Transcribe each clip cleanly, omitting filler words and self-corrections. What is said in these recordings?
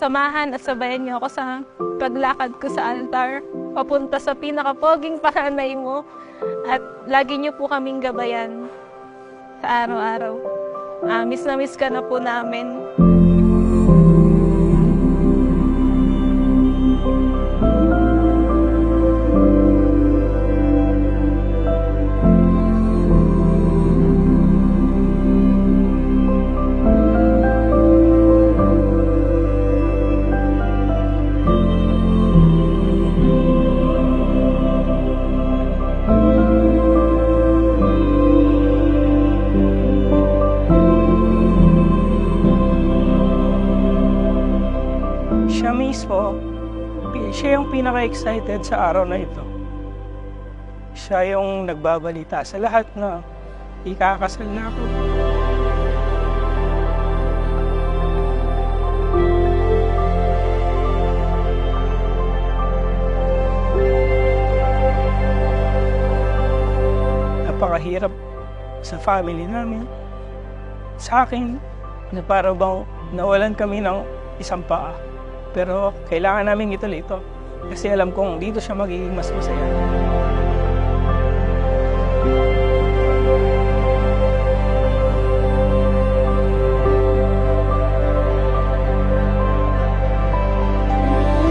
samahan at sabayan niyo ako sa paglakad ko sa altar, papunta sa pinakapoging panganay mo, at lagi niyo po kaming gabayan sa araw-araw. Miss na miss ka na po namin. Siya mismo, siya yung pinaka-excited sa araw na ito. Siya yung nagbabalita sa lahat na ikakasal na ako. Napakahirap sa family namin. Sa akin, na parang bang nawalan kami ng isang paa. Pero kailangan namin ituloy ito kasi alam kong dito siya magiging mas masaya.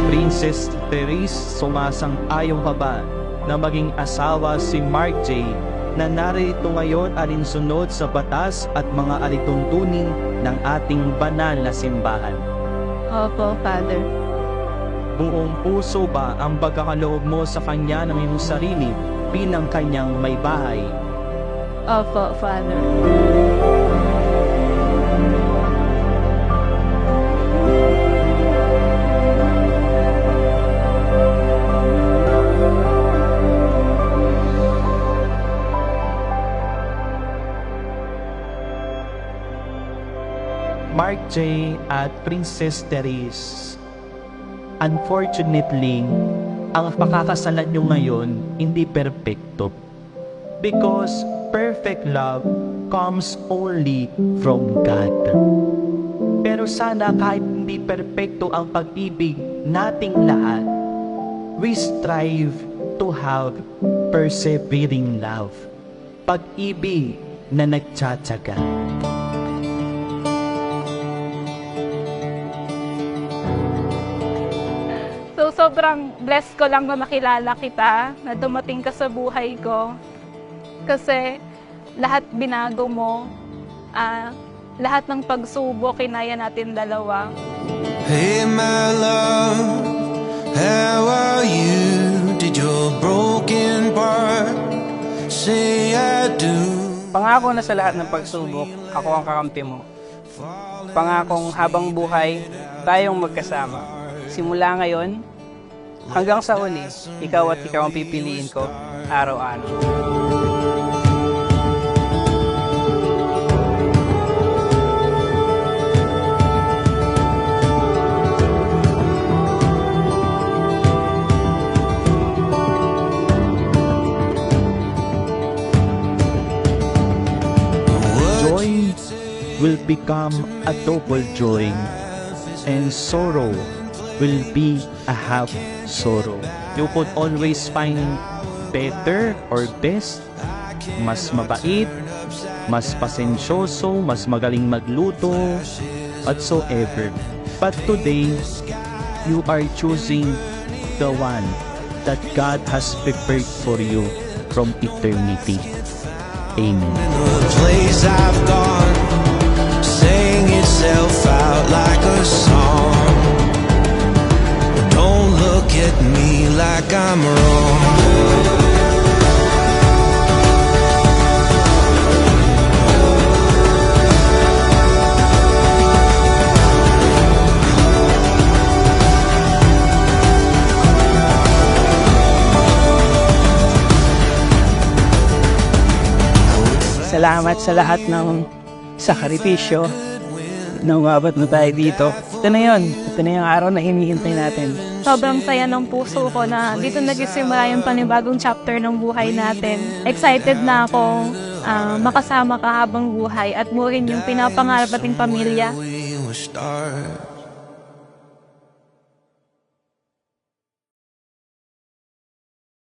Princess Therese, sumasang-ayon ka ba na maging asawa si Mark J. na narito ngayon alinsunod sa batas at mga alituntunin ng ating banal na simbahan? Opo, Father. Buong puso ba ang pagkakaloob mo sa kanya ng iyong sarili bilang kanyang may bahay? Opo, Father. Mark J. at Princess Therese, unfortunately, ang pakakasalan nyo ngayon hindi perpekto. Because perfect love comes only from God. Pero sana kahit hindi perpekto ang pag-ibig nating lahat, we strive to have persevering love. Pag-ibig na nagtsatsaga. So, sobrang blessed ko lang na nakilala kita, na dumating ka sa buhay ko. Kasi lahat binago mo, lahat ng pagsubok, kinaya natin dalawa. Hey my love, how are you? Did your broken part say I do? Pangako na sa lahat ng pagsubok, ako ang kakampi mo. Pangakong habang buhay, tayong magkasama. Simula ngayon, hanggang sa huli, ikaw at ikaw ang pipiliin ko araw-araw. Joy will become a double joy, and sorrow will be a half sorrow. You could always find better or best, mas mabait, mas pasensyoso, mas magaling magluto, whatsoever. But today, you are choosing the one that God has prepared for you from eternity. Amen. The place I've gone sang itself out like a song. Don't look at me like I'm wrong. Salamat sa lahat ng sakripisyo na umabot na tayo dito. Ito na yun. Ito na yung araw na hinihintay natin. Sobrang saya ng puso ko na dito nagsisimula yung panibagong chapter ng buhay natin. Excited na ako makasama ka habang buhay at mo rin yung pinapangarap ating pamilya. We will start.